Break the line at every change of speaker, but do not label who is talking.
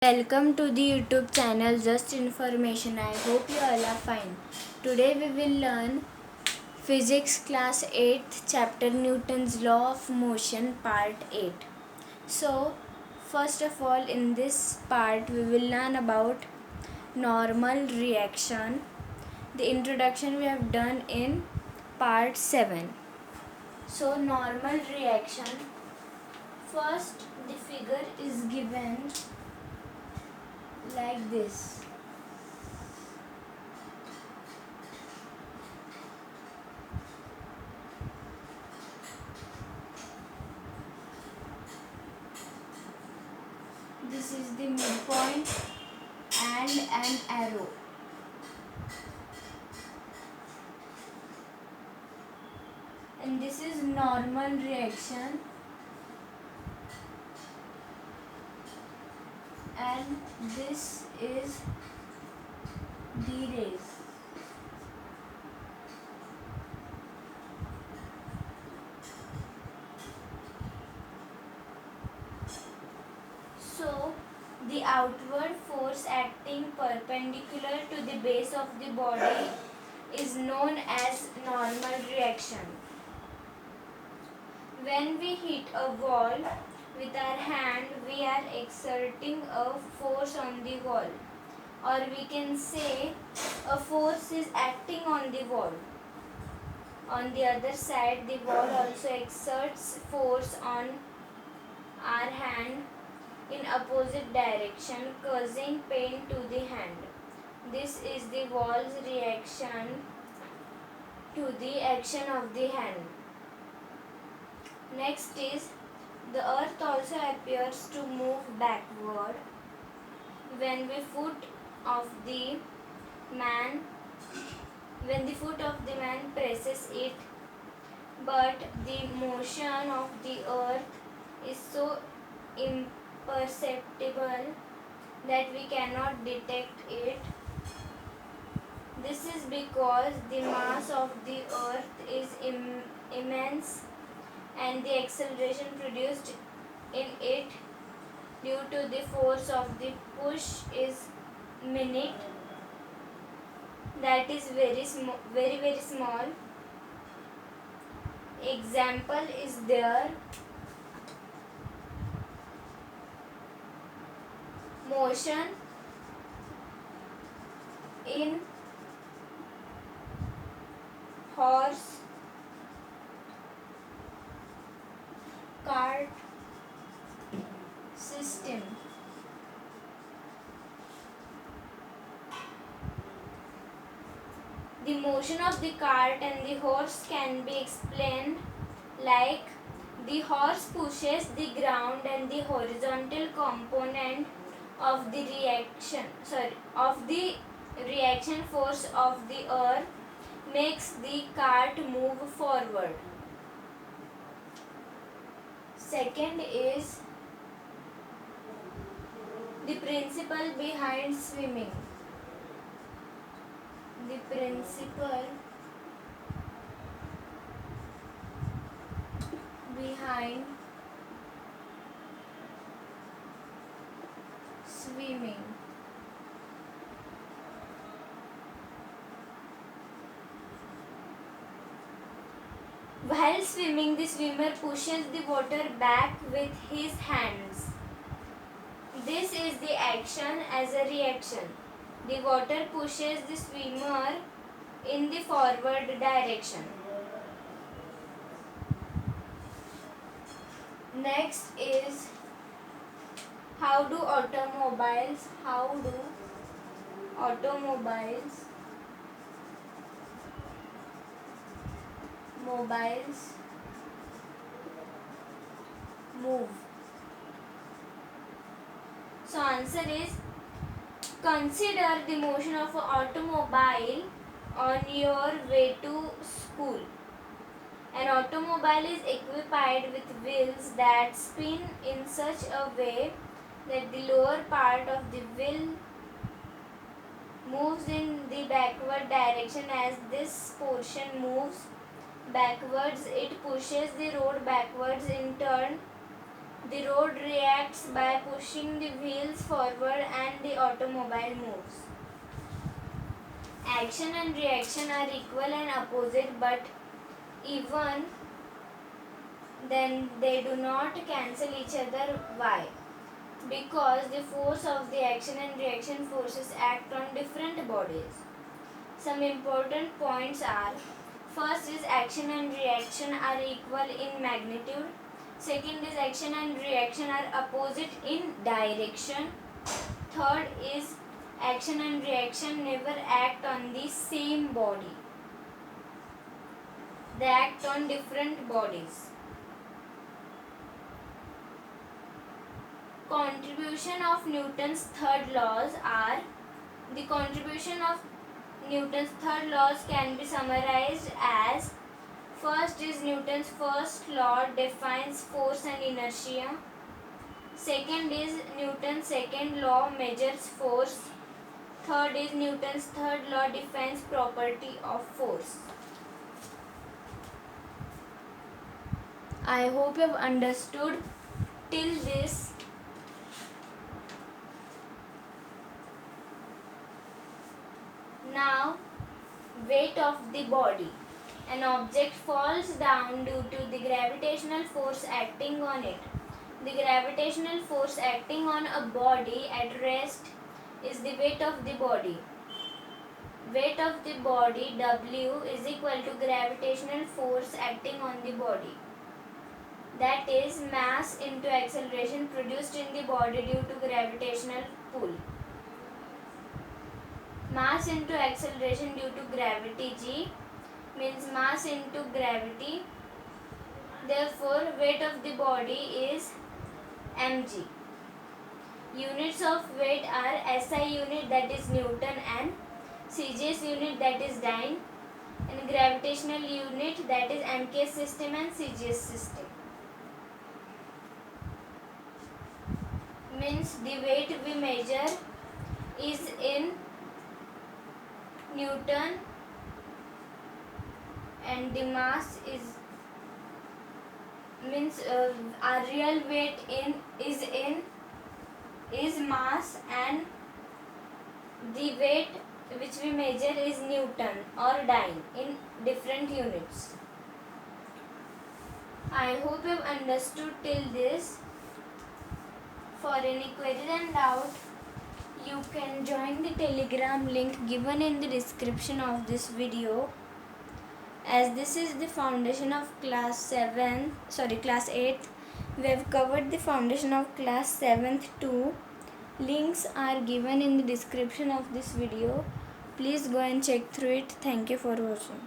Welcome to the YouTube channel Just Information. I hope you all are fine. Today we will learn Physics class 8th chapter Newton's Law of Motion part 8. So first of all, in this part we will learn about normal reaction. The introduction we have done in part 7. So normal reaction, first the figure is given like this. This is the midpoint and an arrow. And this is normal reaction, and this is the rays. So the outward force acting perpendicular to the base of the body is known as normal reaction. When we hit a wall with our hand, we are exerting a force on the wall, or we can say a force is acting on the wall. On the other side, the wall also exerts force on our hand in opposite direction, causing pain to the hand. This is the wall's reaction to the action of the hand. Next is the earth also appears to move backward when the foot of the man presses it, but the motion of the earth is so imperceptible that we cannot detect it. This is because the mass of the earth is immense, and the acceleration produced in it due to the force of the push is minute, that is very small. Example is there. Motion in horse cart system. The motion of the cart and the horse can be explained like the horse pushes the ground, and the horizontal component of the reaction force of the earth makes the cart move forward. Second is the principle behind swimming. The principle behind swimming. While swimming, the swimmer pushes the water back with his hands. This is the action as a reaction. The water pushes the swimmer in the forward direction. Next is how do automobiles move? So answer is, consider the motion of an automobile on your way to school. An automobile is equipped with wheels that spin in such a way that the lower part of the wheel moves in the backward direction. As this portion moves backwards, it pushes the road backwards. In turn, The road reacts by pushing the wheels forward and the automobile moves. Action and reaction are equal and opposite, but even then they do not cancel each other. Why? Because the force of the action and reaction forces act on different bodies. Some important points are: first is action and reaction are equal in magnitude. Second is action and reaction are opposite in direction. Third is action and reaction never act on the same body. They act on different bodies. Contribution of Newton's third laws are: the contribution of Newton's third laws can be summarized as: first is Newton's first law defines force and inertia. Second is Newton's second law measures force. Third is Newton's third law defines property of force. I hope you have understood till this. Now, weight of the body. An object falls down due to the gravitational force acting on it. The gravitational force acting on a body at rest is the weight of the body. Weight of the body, W, is equal to gravitational force acting on the body. That is mass into acceleration produced in the body due to gravitational pull. Mass into acceleration due to gravity, G, means mass into gravity. Therefore, weight of the body is mg. Units of weight are SI unit, that is Newton, and CGS unit, that is dyne, and gravitational unit, that is MK system and CGS system. Means the weight we measure is in Newton and the mass is our real weight is mass, and the weight which we measure is Newton or dyne in different units. I hope you have understood till this. For any queries and doubt, you can join the Telegram link given in the description of this video. As this is the foundation of class 8th, we have covered the foundation of class 7th too. Links are given in the description of this video. Please go and check through it. Thank you for watching.